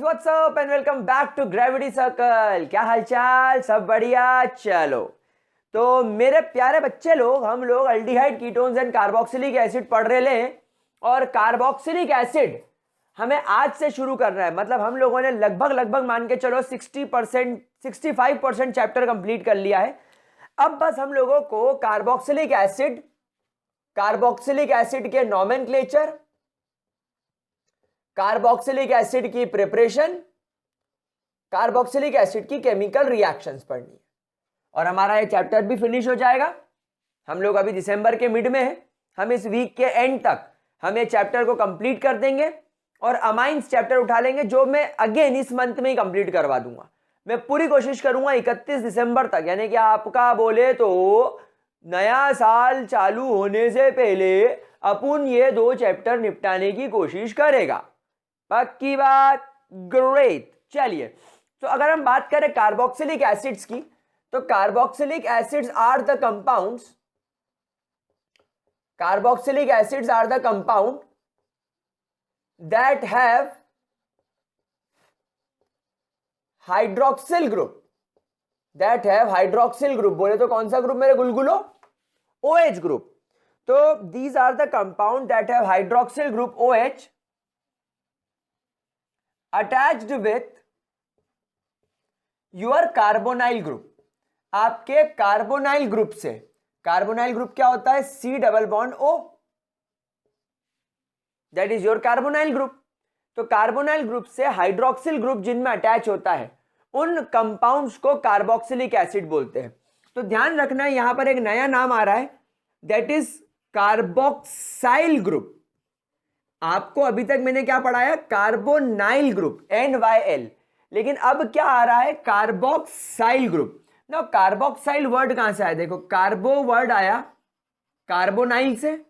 WhatsApp and welcome back to gravity circle. क्या हालचाल? सब बढ़िया। चलो तो मेरे प्यारे बच्चे लोग, हम लोग aldehyde ketones and carboxylic acid पढ़ रहे हैं और कार्बोक्सिलिक एसिड हमें आज से शुरू करना है। मतलब हम लोगों ने लगभग मान के चलो 60% 65% चैप्टर कंप्लीट कर लिया है। अब बस हम लोगों को कार्बोक्सिलिक एसिड के नॉमेनक्लेचर, कार्बोक्सिलिक एसिड की प्रिपरेशन, कार्बोक्सिलिक एसिड की केमिकल रिएक्शंस पढ़नी है और हमारा ये चैप्टर भी फिनिश हो जाएगा। हम लोग अभी दिसंबर के मिड में है, हम इस वीक के एंड तक हम ये चैप्टर को कंप्लीट कर देंगे और अमाइंस चैप्टर उठा लेंगे, जो मैं अगेन इस मंथ में ही कंप्लीट करवा दूंगा। मैं पूरी कोशिश करूंगा 31 दिसंबर तक, यानी कि आपका बोले तो नया साल चालू होने से पहले अपन ये 2 चैप्टर निपटाने की कोशिश करेगा। पक्की बात? ग्रेट। चलिए, तो अगर हम बात करें कार्बोक्सिलिक एसिड्स की, तो carboxylic acids are the compounds, carboxylic acids are the compound that have hydroxyl group, बोले तो कौन सा ग्रुप मेरे गुलगुलो? OH group. तो these are the compound that have hydroxyl group OH attached with your carbonyl group। आपके carbonyl group से, carbonyl group क्या होता है? C double bond O, that is your carbonyl group. तो कार्बोनाइल ग्रुप से hydroxyl group जिनमें attach होता है उन कंपाउंड्स को कार्बोक्सिलिक एसिड बोलते हैं। तो ध्यान रखना, यहां पर एक नया नाम आ रहा है, दैट इज कार्बोक्साइल ग्रुप। आपको अभी तक मैंने क्या पढ़ाया? कार्बोनाइल ग्रुप, NYL, लेकिन अब क्या आ रहा है? Carboxyl group. ना कार्बोक्साइल वर्ड कहां से आया? देखो, कार्बो वर्ड आया कार्बोनाइल से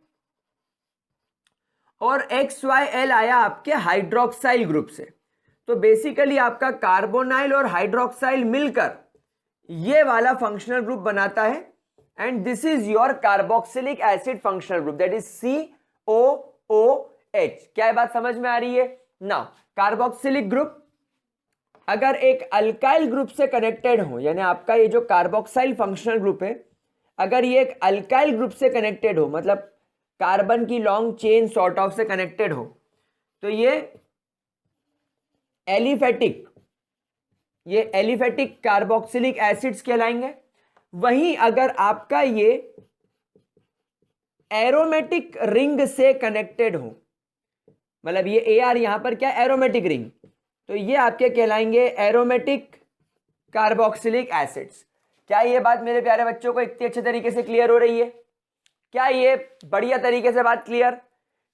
और XYL आया आपके हाइड्रोक्साइल ग्रुप से। तो बेसिकली आपका कार्बोनाइल और हाइड्रोक्साइल मिलकर ये वाला फंक्शनल ग्रुप बनाता है and this is your carboxylic acid functional group, that is COOH। क्या ये बात समझ में आ रही है? ना कार्बोक्सिलिक ग्रुप अगर एक अल्काइल ग्रुप से कनेक्टेड हो, यानी आपका ये जो कार्बोक्साइल फंक्शनल ग्रुप है, अगर ये एक अल्काइल ग्रुप से कनेक्टेड हो, मतलब कार्बन की लॉन्ग चेन सॉर्ट ऑफ से कनेक्टेड हो, तो ये एलिफेटिक कार्बोक्सिलिक एसिड्स कहलाएंगे। वहीं अगर आपका ये एरोमेटिक रिंग से कनेक्टेड हो, मतलब ये AR यहां पर क्या? एरोमेटिक रिंग, तो ये आपके कहलाएंगे एरोमेटिक कार्बोक्सिलिक एसिड्स। क्या ये बात मेरे प्यारे बच्चों को इतने अच्छे तरीके से क्लियर हो रही है? क्या ये बढ़िया तरीके से बात क्लियर?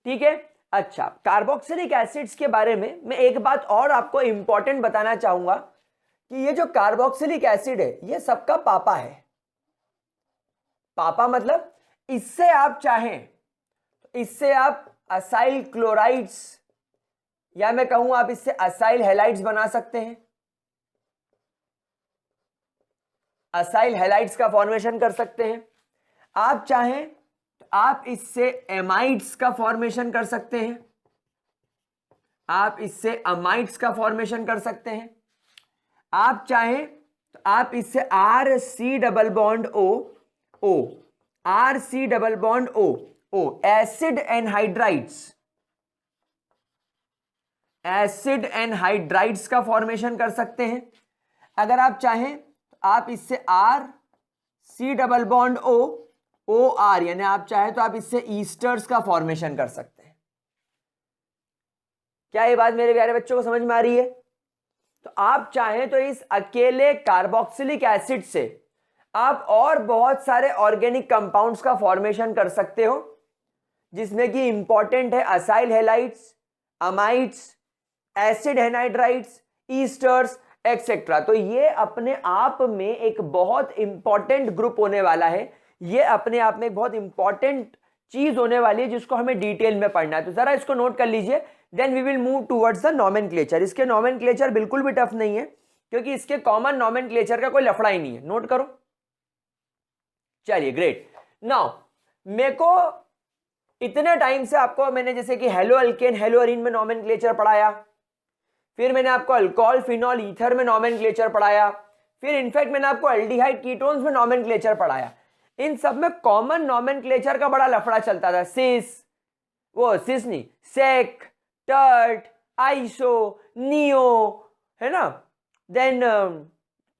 ठीक है। अच्छा, कार्बोक्सिलिक एसिड्स के बारे में मैं एक बात और आपको इंपॉर्टेंट बताना चाहूंगा कि ये जो कार्बोक्सिलिक एसिड है ये सबका पापा है। पापा मतलब इससे आप चाहें तो इससे आप असाइल क्लोराइड्स, या मैं कहूं आप इससे असाइल हैलाइड्स बना सकते हैं। असाइल हैलाइड्स का फॉर्मेशन कर सकते हैं। आप चाहें तो आप इससे एमाइड्स का फॉर्मेशन कर सकते हैं, आप इससे अमाइड्स का फॉर्मेशन कर सकते हैं। आप चाहें तो आप इससे RC double bond O, RC double bond O, acid anhydrides का फॉर्मेशन कर सकते हैं। अगर आप चाहें तो आप इससे RC डबल बॉन्ड OR, यानी आप चाहें तो आप इससे ईस्टर्स का फॉर्मेशन कर सकते हैं। क्या ये बात मेरे प्यारे बच्चों को समझ में आ रही है? तो आप चाहें तो इस अकेले कार्बोक्सिलिक एसिड से आप और बहुत सारे ऑर्गेनिक कंपाउंड्स का फॉर्मेशन कर सकते हो, जिसमें कि इंपॉर्टेंट है acyl halides, amides, acid anhydrides, esters etcetera. तो ये अपने आप में एक बहुत इंपॉर्टेंट ग्रुप होने वाला है, ये अपने आप में एक बहुत इंपॉर्टेंट चीज होने वाली है जिसको हमें डिटेल में पढ़ना है। तो जरा इसको नोट कर लीजिए, then we will move towards the nomenclature. इसके नॉमेनक्लेचर बिल्कुल भी टफ नहीं है, क्योंकि इसके कॉमन नॉमेनक्लेचर का कोई लफड़ा ही नहीं है। नोट करो। चलिए, ग्रेट। नाउ मेरे को इतने टाइम से आपको मैंने जैसे कि हेलो अल्केन हेलो अरीन में नॉमेनक्लेचर पढ़ाया, फिर मैंने आपको अल्कोहल फिनॉल ईथर में नॉमेनक्लेचर पढ़ाया, फिर इनफैक्ट मैंने आपको एल्डिहाइड कीटोन्स में नॉमेनक्लेचर पढ़ाया। इन सब में कॉमन नॉमेनक्लेचर का बड़ा लफड़ा चलता था। सिस नहीं, सेक, टर्ट, आइसो, नियो, है ना, देन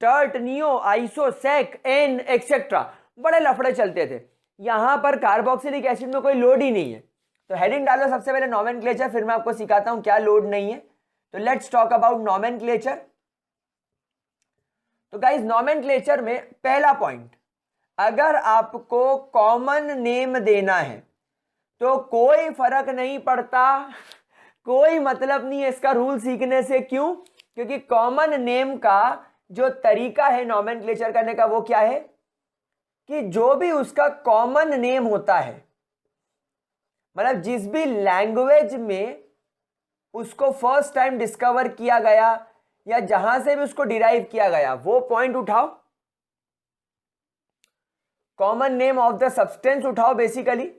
टर्ट, नियो, आइसो, सेक, एन एक्सेट्रा, बड़े लफड़े चलते थे। यहां पर कार्बोक्सिलिक एसिड में कोई लोड ही नहीं है। तो हेडिंग डालो सबसे पहले नॉमेनक्लेचर, फिर मैं आपको सिखाता हूं क्या लोड नहीं है। तो लेट्स टॉक अबाउट नॉमेनक्लेचर। तो गाइस नॉमेनक्लेचर में पहला पॉइंट, अगर आपको कॉमन नेम देना है तो कोई फर्क नहीं पड़ता, कोई मतलब नहीं है इसका रूल सीखने से। क्यों? क्योंकि कॉमन नेम का जो तरीका है नॉमेनक्लेचर करने का वो क्या है कि जो भी उसका कॉमन नेम होता है, मतलब जिस भी लैंग्वेज में उसको फर्स्ट टाइम डिस्कवर किया गया या जहां से भी उसको डिराइव किया गया, वो पॉइंट उठाओ। Common name of the substance उठाओ बेसिकली,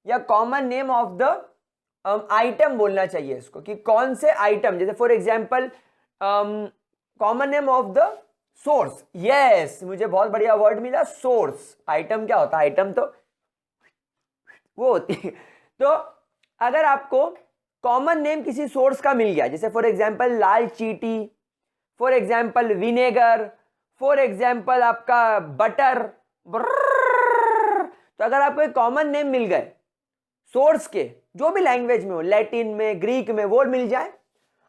या common name of the item बोलना चाहिए इसको, कि कौन से आइटम, जैसे for example common name of the source. Yes, मुझे बहुत बढ़िया वर्ड मिला, सोर्स। आइटम क्या होता है? आइटम तो वो होती है। तो अगर आपको कॉमन नेम किसी सोर्स का मिल गया, जैसे फॉर एग्जांपल लाल चींटी, for example vinegar, for example आपका बटर, तो अगर आपको एक कॉमन नेम मिल गए सोर्स के, जो भी लैंग्वेज में हो, लैटिन में, ग्रीक में, वो मिल जाए,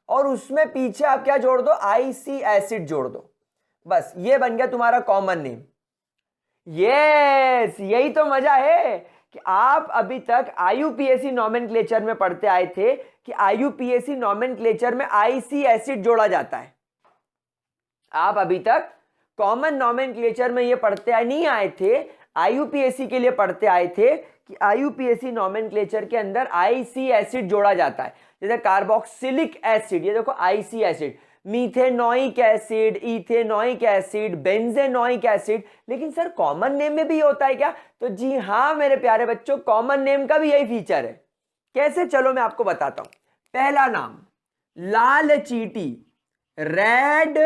और उसमें पीछे आप क्या जोड़ दो? आईसी एसिड जोड़ दो, बस ये बन गया तुम्हारा कॉमन नेम। यस, यही तो मजा है कि आप अभी तक आईयूपीएसी नॉमेनक्लेचर में पढ़ते आए थे कि आईयूपीएसी नॉमेनक्लेचर में आईसी एसिड जोड़ा जाता है। आप अभी तक कॉमन नॉमेनक्लेचर में ये पढ़ते आए नहीं आए थे, आईयूपीएसी के लिए पढ़ते आए थे कि आईयूपीएसी नॉमेनक्लेचर के अंदर आईसी एसिड जोड़ा जाता है। जैसे कार्बोक्सिलिक एसिड, ये देखो आईसी acid, methanoic acid, ethanoic acid, benzoic acid. लेकिन सर कॉमन नेम में भी होता है क्या? तो जी हाँ मेरे प्यारे बच्चों, कॉमन नेम का भी यही फीचर है। कैसे? चलो मैं आपको बताता हूं। पहला नाम लाल चींटी, रेड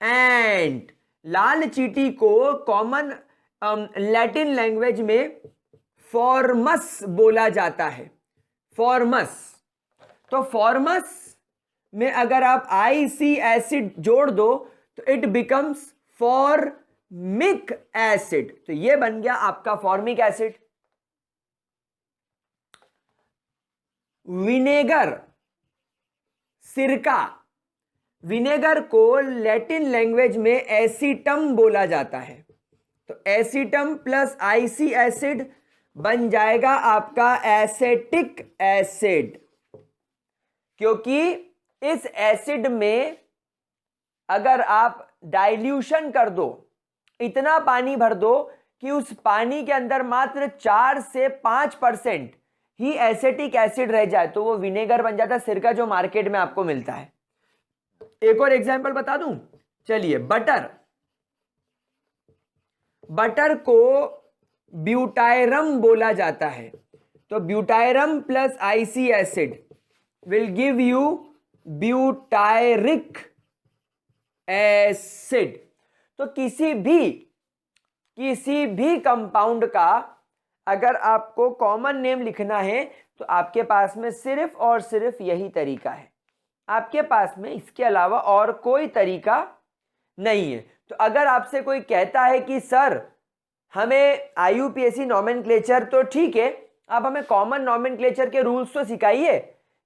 एंट। लाल चींटी को कॉमन लैटिन लैंग्वेज में फॉर्मस बोला जाता है, फॉर्मस। तो फॉर्मस में अगर आप आईसी एसिड जोड़ दो तो इट बिकम्स फॉर्मिक एसिड, तो ये बन गया आपका फॉर्मिक एसिड। विनेगर, सिरका, विनेगर को लैटिन लैंग्वेज में एसिटम बोला जाता है। तो एसिटम प्लस आईसी एसिड बन जाएगा आपका एसेटिक एसिड, क्योंकि इस एसिड में अगर आप डाइल्यूशन कर दो, इतना पानी भर दो कि उस पानी के अंदर मात्र 4 से 5% ही एसेटिक एसिड रह जाए, तो वो विनेगर बन जाता है, सिरका जो मार्केट में आपको मिलता है। एक और एग्जांपल बता दूं, चलिए। बटर, बटर को ब्यूटायरम बोला जाता है। तो ब्यूटायरम plus IC acid will give you butyric acid. तो किसी भी कंपाउंड का अगर आपको कॉमन नेम लिखना है तो आपके पास में सिर्फ और सिर्फ यही तरीका है, आपके पास में इसके अलावा और कोई तरीका नहीं है। तो अगर आपसे कोई कहता है कि सर हमें आईयूपीएसी नॉमेनक्लेचर तो ठीक है, आप हमें कॉमन नॉमेनक्लेचर के रूल्स तो सिखाइए,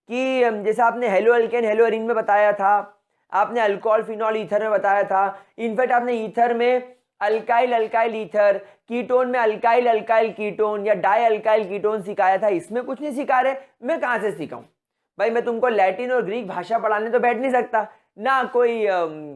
कि जैसे आपने हेलो अल्केन हेलो एरीन में बताया था, आपने अल्कोहल फिनॉल ईथर में बताया था, इनफैक्ट आपने ईथर में अल्काइल अल्काइल ईथर, कीटोन में अल्काइल अल्काइल कीटोन या डाई अल्काइल कीटोन सिखाया था, इसमें कुछ नहीं सिखा रहे। मैं कहां से सिखाऊं भाई? मैं तुमको लैटिन और ग्रीक भाषा पढ़ाने तो बैठ नहीं सकता ना, कोई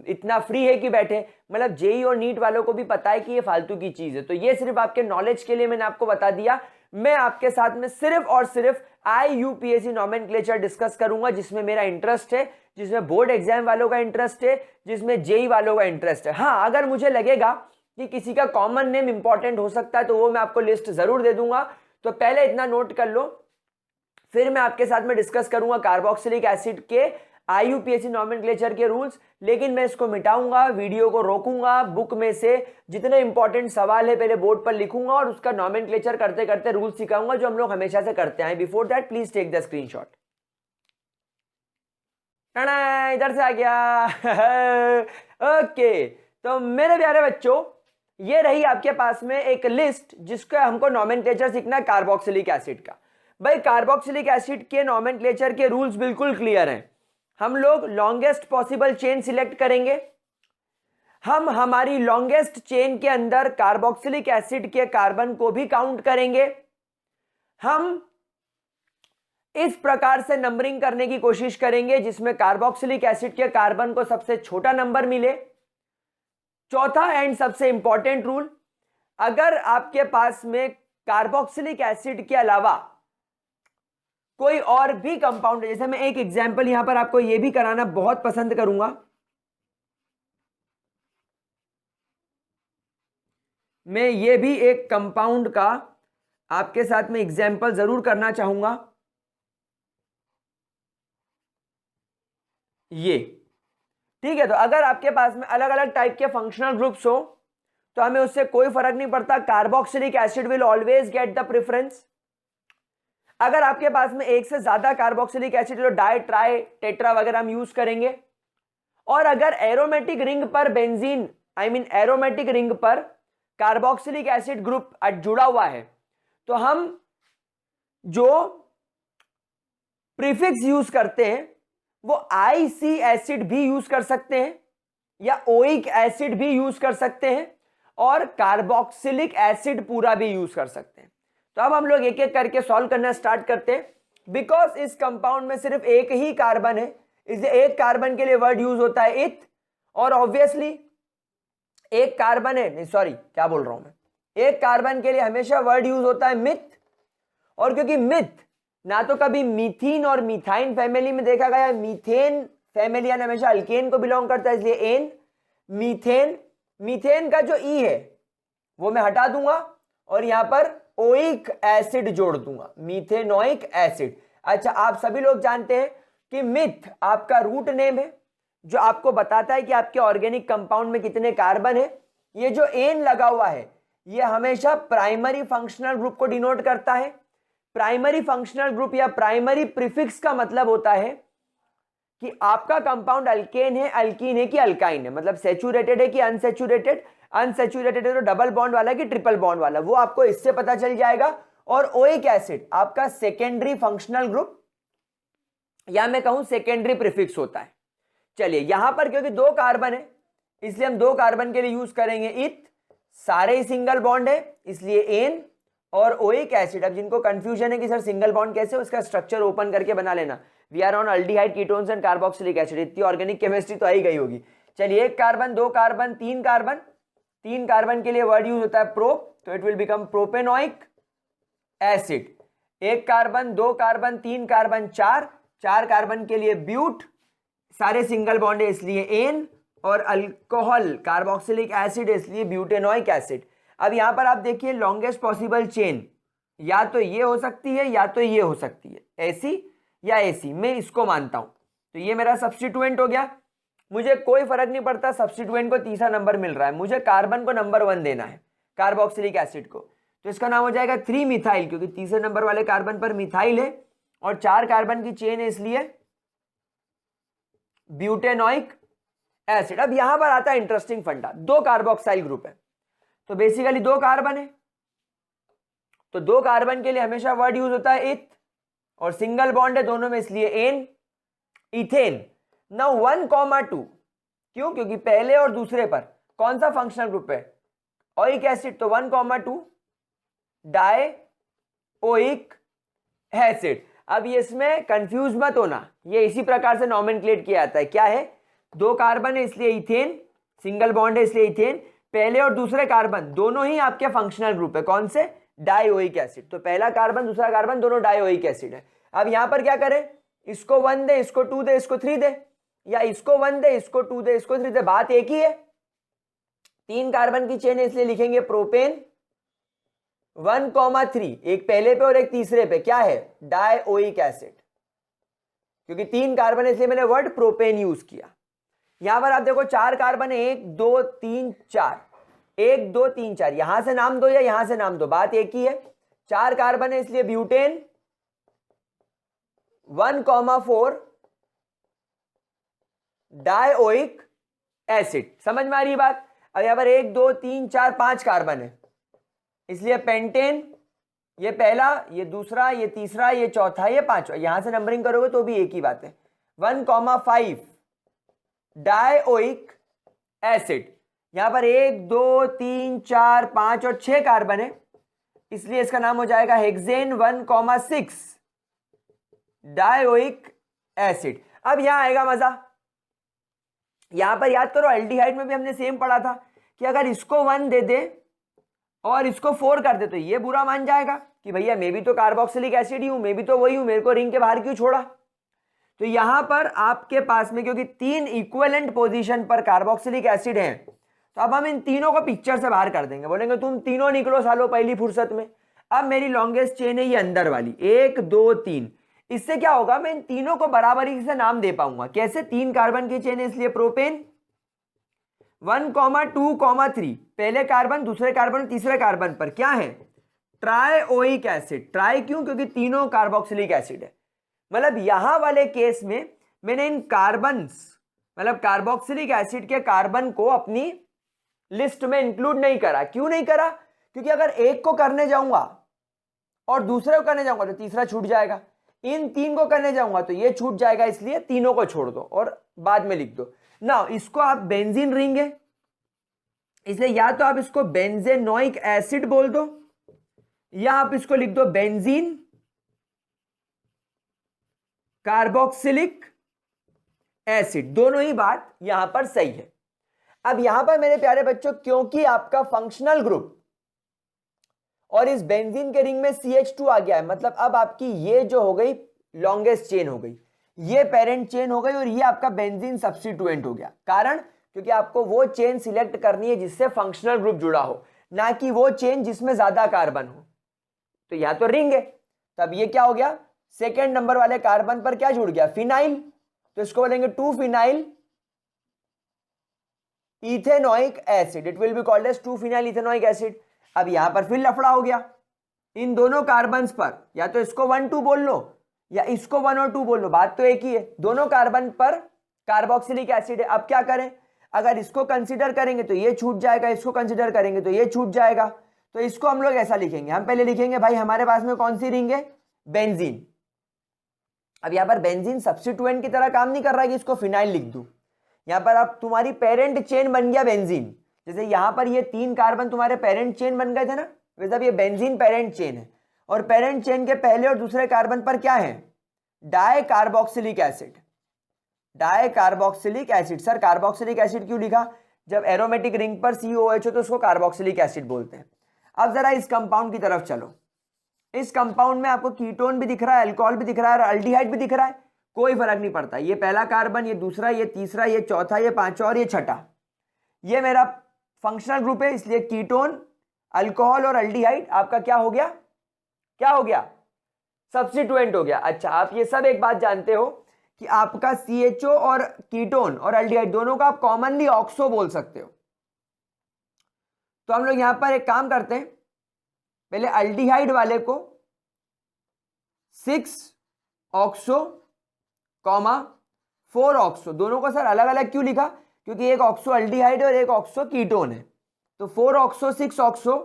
इतना फ्री है कि बैठे। मतलब जेई और नीट वालों को भी पता है कि ये फालतू की चीज है, तो ये सिर्फ आपके नॉलेज के लिए मैंने आपको बता दिया। मैं आपके साथ में सिर्फ और सिर्फ आईयूपीएसी नॉमेनक्लेचर डिस्कस करूंगा, जिसमें मेरा इंटरेस्ट है, जिसमें बोर्ड एग्जाम वालों का इंटरेस्ट है, जिसमें जेई वालों का इंटरेस्ट है। हाँ, अगर मुझे लगेगा कि किसी का कॉमन नेम इंपॉर्टेंट हो सकता है तो वो मैं आपको लिस्ट जरूर दे दूंगा। तो पहले इतना नोट कर लो, फिर मैं आपके साथ में डिस्कस करूंगा कार्बोक्सिलिक एसिड के IUPAC नॉमेनक्लेचर के रूल्स, लेकिन मैं इसको मिटाऊंगा, वीडियो को रोकूंगा, बुक में से जितने इंपॉर्टेंट सवाल है पहले बोर्ड पर लिखूंगा और उसका नॉमेनक्लेचर करते करते रूल्स सिखाऊंगा जो हम लोग हमेशा से करते हैं। Before that please take the screenshot. इधर से आ गया। ओके, तो मेरे प्यारे बच्चों, ये रही आपके पास में एक लिस्ट जिसका हमको नॉमेनक्लेचर सीखना है कार्बोक्सिलिक एसिड का। भाई कार्बोक्सिलिक एसिड के नॉमेनक्लेचर के रूल्स बिल्कुल क्लियर हैं। हम लोग लॉन्गेस्ट पॉसिबल चेन सिलेक्ट करेंगे। हम हमारी लॉन्गेस्ट चेन के अंदर कार्बोक्सिलिक एसिड के कार्बन को भी काउंट करेंगे। हम इस प्रकार से नंबरिंग करने की कोशिश करेंगे जिसमें कार्बोक्सिलिक एसिड के कार्बन को सबसे छोटा नंबर मिले। चौथा एंड सबसे इंपॉर्टेंट रूल, अगर आपके पास में कार्बोक्सिलिक एसिड के अलावा कोई और भी कंपाउंड है, जैसे मैं एक एग्जांपल यहां पर आपको यह भी कराना बहुत पसंद करूंगा। मैं ये भी एक कंपाउंड का आपके साथ में एग्जांपल जरूर करना चाहूंगा। ये ठीक है, तो अगर आपके पास में अलग अलग टाइप के फंक्शनल ग्रुप्स हो तो हमें उससे कोई फर्क नहीं पड़ता, carboxylic acid will always get the preference. अगर आपके पास में एक से ज्यादा कार्बोक्सिलिक एसिड, तो डाई, ट्राई, टेट्रा वगैरह हम यूज करेंगे। और अगर एरोमेटिक रिंग पर बेंजीन, एरोमेटिक रिंग पर कार्बोक्सिलिक एसिड ग्रुप जुड़ा हुआ है, तो हम जो प्रीफिक्स यूज करते हैं वो IC एसिड भी यूज कर सकते हैं या ओइक एसिड भी यूज कर सकते हैं और कार्बोक्सिलिक एसिड पूरा भी यूज कर सकते हैं। तो अब हम लोग एक एक करके सॉल्व करना स्टार्ट करते हैं। बिकॉज इस कंपाउंड में सिर्फ एक ही कार्बन है, इसलिए एक कार्बन के लिए वर्ड यूज होता है इथ, और ऑब्वियसली एक कार्बन है, नहीं सॉरी क्या बोल रहा हूं मैं, एक कार्बन के लिए हमेशा वर्ड यूज होता है मिथ। और क्योंकि मिथ ना तो कभी मीथीन और मीथाइन फैमिली में देखा गया, मीथेन फैमिली यानी हमेशा अल्केन को बिलोंग करता है, इसलिए एन मीथेन। मीथेन का जो ई है वो मैं हटा दूंगा और यहां पर ओइक एसिड जोड़ दूंगा, मीथेनोइक एसिड। अच्छा, आप सभी लोग जानते हैं कि मिथ आपका रूट नेम है जो आपको बताता है कि आपके ऑर्गेनिक कंपाउंड में कितने कार्बन है। ये जो एन लगा हुआ है ये हमेशा प्राइमरी फंक्शनल ग्रुप को डिनोट करता है। प्राइमरी फंक्शनल ग्रुप या प्राइमरी प्रीफिक्स का मतलब होता है कि आपका कंपाउंड अल्केन है, अल्कीन है कि अल्काइन है, मतलब सैचुरेटेड है कि अनसैचुरेटेड, अनसैचुरेटेड है तो डबल बॉन्ड वाला कि ट्रिपल बॉन्ड वाला, वो आपको इससे पता चल जाएगा। और ओइक एसिड आपका सेकेंडरी फंक्शनल ग्रुप या मैं कहूं सेकेंडरी प्रीफिक्स होता है। चलिए यहां पर क्योंकि दो कार्बन है इसलिए हम दो कार्बन के लिए यूज करेंगे इथ, सारे ही सिंगल बॉन्ड है इसलिए एन और ओइक एसिड। अब जिनको कंफ्यूजन है कि सर सिंगल बॉन्ड कैसे, उसका स्ट्रक्चर ओपन करके बना लेना। We are on aldehyde, ketones and carboxylic acid, इतनी ऑर्गेनिक केमिस्ट्री तो आई गई होगी। चलिए एक कार्बन, दो कार्बन, तीन कार्बन, तीन कार्बन के लिए वर्ड यूज होता है प्रो, तो it will become propanoic acid. एक कार्बन, दो कार्बन, तीन कार्बन, चार, चार कार्बन के लिए ब्यूट, सारे सिंगल बॉन्ड है इसलिए एन, और अल्कोहल कार्बोक्सिलिक एसिड इसलिए ब्यूटेनोइक एसिड। अब यहां पर आप देखिए लॉन्गेस्ट पॉसिबल चेन या तो ये हो सकती है या तो ये हो सकती है, ऐसी या ऐसी, मैं इसको मानता हूं। तो ये मेरा सब्स्टिट्यूएंट हो गया, मुझे कोई फर्क नहीं पड़ता, सब्स्टिट्यूएंट को तीसरा नंबर मिल रहा है, मुझे कार्बन को नंबर 1 देना है, कार्बोक्सिलिक एसिड को, तो इसका नाम हो जाएगा 3 मिथाइल, क्योंकि तीसरे नंबर वाले कार्बन पर मिथाइल है और 4 कार्बन की चेन है इसलिए ब्यूटेनोइक एसिड। अब यहां पर आता है इंटरेस्टिंग फंडा, दो कार्बोक्साइल ग्रुप है तो बेसिकली दो कार्बन है, तो दो कार्बन के लिए हमेशा वर्ड यूज होता है इथ, और सिंगल बॉन्ड है दोनों में इसलिए एन, इथेन। नाउ 1,2, क्यों, क्योंकि पहले और दूसरे पर कौन सा फंक्शनल ग्रुप है, ओइक एसिड, तो 1,2 डाई ओइक एसिड। अब ये इसमें कंफ्यूज मत होना, ये इसी प्रकार से नॉमेनक्लेट किया जाता है। क्या है, दो कार्बन है इसलिए इथेन, सिंगल बॉन्ड है इसलिए इथेन, पहले और दूसरे कार्बन दोनों ही आपके फंक्शनल ग्रुप है, कौन से, डाइओइक एसिड, तो पहला कार्बन दूसरा कार्बन दोनों डाइओइक एसिड है। अब यहां पर क्या करें, इसको 1 दे, इसको 2 दे, इसको 3 दे, या इसको 1 दे, इसको 2 दे, इसको 3 दे, बात एक ही है, 3 कार्बन की चेन है इसलिए लिखेंगे प्रोपेन 1,3, एक पहले पे और एक तीसरे पे, क्या है, डाइओइक एसिड। क्योंकि 3 कार्बन है इसलिए मैंने वर्ड प्रोपेन यूज किया। यहां पर आप देखो 4 कार्बन है, 1 2 3 4, 1 2 3 4, यहां से नाम दो या यहां से नाम दो, बात एक ही है। 4 कार्बन है इसलिए ब्यूटेन 1,4 डायोइक एसिड। समझ में आ रही बात? अब यहां पर 1 2 3 4 5 कार्बन है इसलिए पेंटेन, ये पहला, ये दूसरा, ये तीसरा, ये चौथा, ये पांचवा। यहां से नंबरिंग करोगे तो भी एक ही बात है। 1,5 डायोइक एसिड। यहां पर 1 2 3 4 5 और 6 कार्बन है इसलिए इसका नाम हो जाएगा हेक्सेन 1,6 डायोइक एसिड। अब यहां आएगा मजा। यहां पर याद करो एल्डिहाइड में भी हमने सेम पढ़ा था कि अगर इसको 1 दे दे और इसको 4 कर दे तो ये बुरा मान जाएगा कि भैया मैं भी तो कार्बोक्सिलिक एसिड ही हूं, मैं भी तो वही हूं, मेरे को रिंग के बाहर क्यों छोड़ा। तो यहां पर आपके पास में क्योंकि 3 इक्विवेलेंट पोजीशन पर कार्बोक्सिलिक एसिड हैं तो अब हम इन तीनों को पिक्चर से बाहर कर देंगे, बोलेंगे तुम तीनों निकलो सालो पहली फुर्सत में। अब मेरी लॉन्गेस्ट चेन है ये अंदर वाली 1 2 3। इससे क्या होगा, मैं इन तीनों को बराबरी से नाम दे पाऊंगा। कैसे? 3 कार्बन की चेन है इसलिए प्रोपेन 1 2 3, पहले कार्बन, दूसरे कार्बन, तीसरे कार्बन पर क्या है? ट्रायोइक एसिड। ट्राई क्यों? क्योंकि तीनों कार्बोक्सिलिक एसिड है। मतलब यहां वाले केस में मैंने इन कार्बन्स मतलब कार्बोक्सिलिक एसिड के कार्बन को अपनी लिस्ट में इंक्लूड नहीं करा। क्यों नहीं करा? क्योंकि अगर एक को करने जाऊंगा और दूसरे को करने जाऊंगा तो तीसरा छूट जाएगा, इन 3 को करने जाऊंगा तो ये छूट जाएगा, इसलिए तीनों को छोड़ दो और बाद में लिख दो ना। इसको आप बेंजीन रिंग है इसलिए या तो आप इसको बेंजेनोइक एसिड बोल दो या आप इसको लिख दो बेंजीन कार्बोक्सिलिक एसिड। दोनों ही बात यहां पर सही है। अब यहां पर मेरे प्यारे बच्चों क्योंकि आपका फंक्शनल ग्रुप और इस बेंजीन के रिंग में CH2 आ गया है, मतलब अब आपकी ये जो हो गई लॉन्गेस्ट चेन हो गई, ये पेरेंट चेन हो गई और ये आपका बेंजीन सब्स्टिट्यूएंट हो गया। कारण क्योंकि आपको वो चेन सिलेक्ट करनी है जिससे फंक्शनल ग्रुप जुड़ा हो, ना कि वो चेन जिसमें ज्यादा कार्बन हो। तो यह तो रिंग है, तब ये क्या हो गया? सेकेंड नंबर वाले कार्बन पर क्या जुड़ गया? फिनाइल। तो इसको बोलेंगे 2 phenyl ethanoic acid. It will be called as 2 phenyl ethanoic acid. अब यहां पर फिर लफड़ा हो गया इन दोनों कार्बन्स पर, या तो इसको 1 2 बोल लो या इसको 1 और 2 बोल लो, बात तो एक ही है। दोनों कार्बन पर कार्बोक्सिलिक एसिड है। अब क्या करें? अगर इसको कंसीडर करेंगे तो ये छूट जाएगा, इसको कंसीडर करेंगे तो ये छूट जाएगा। तो इसको हम लोग ऐसा लिखेंगे, हम पहले लिखेंगे भाई हमारे पास में कौन सी रिंग है? बेंजीन। अब यहां पर बेंजीन सब्स्टिट्यूएंट की तरह काम नहीं कर रहा है कि इसको फिनाइल लिख दूं। यहां पर अब तुम्हारी पेरेंट चेन बन गया बेंजीन। जैसे यहां पर ये 3 कार्बन तुम्हारे पेरेंट चेन बन गए थे ना, वैसे अब ये बेंजीन पेरेंट चेन है और पेरेंट चेन के पहले और दूसरे कार्बन पर क्या है? Di carboxylic acid. Di carboxylic acid. Sir carboxylic acid क्यों लिखा? जब एरोमेटिक रिंग पर COH हो तो उसको कार्बोक्सिलिक एसिड बोलते हैं। अब जरा इस कंपाउंड की तरफ चलो। इस कंपाउंड में आपको कीटोन भी दिख रहा है, अल्कोहल भी दिख रहा है और अल्डिहाइड भी दिख रहा है। कोई फर्क नहीं पड़ता, ये पहला कार्बन, ये दूसरा, ये तीसरा, ये चौथा, ये पांचवा और ये छठा, ये मेरा फंक्शनल ग्रुप है। इसलिए कीटोन, अल्कोहल और अल्डिहाइड आपका क्या हो गया? क्या हो गया? सब्स्टिट्यूएंट हो गया। अच्छा, आप ये सब एक बात जानते हो कि आपका CHO और कीटोन और अल्डिहाइड दोनों का आप कॉमनली ऑक्सो बोल सकते हो। तो हम लोग यहां पर एक काम करते हैं, पहले अल्डिहाइड वाले को 6 ऑक्सो, 4 ऑक्सो, दोनों को सर अलग अलग क्यों लिखा? क्योंकि एक ऑक्सो अल्डिहाइड और एक ऑक्सो कीटोन है। तो 4 ऑक्सो, 6 ऑक्सो,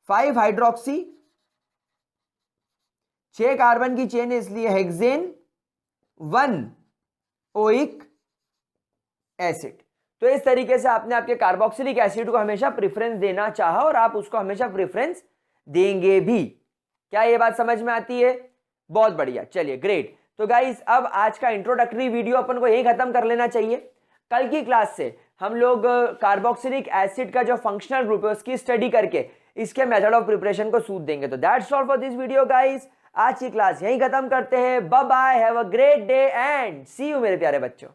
5 हाइड्रोक्सी, 6 कार्बन की चेन है इसलिए हेक्सेन 1 ओइक एसिड। तो इस तरीके से आपने आपके कार्बोक्सिलिक एसिड को हमेशा प्रेफरेंस देना चाहा और आप उसको हमेशा प्रेफरेंस देंगे भी। क्या ये बात समझ में आती है? बहुत बढ़िया, चलिए ग्रेट। तो गाइस अब आज का इंट्रोडक्टरी वीडियो अपन को यही खत्म कर लेना चाहिए। कल की क्लास से हम लोग कार्बोक्सिलिक एसिड का जो फंक्शनल ग्रुप है उसकी स्टडी करके इसके मेथड ऑफ प्रिपरेशन को सूट देंगे। तो that's all for this video guys. आज की क्लास यहीं खत्म करते हैं। Bye bye, have a great day and see you मेरे प्यारे बच्चों।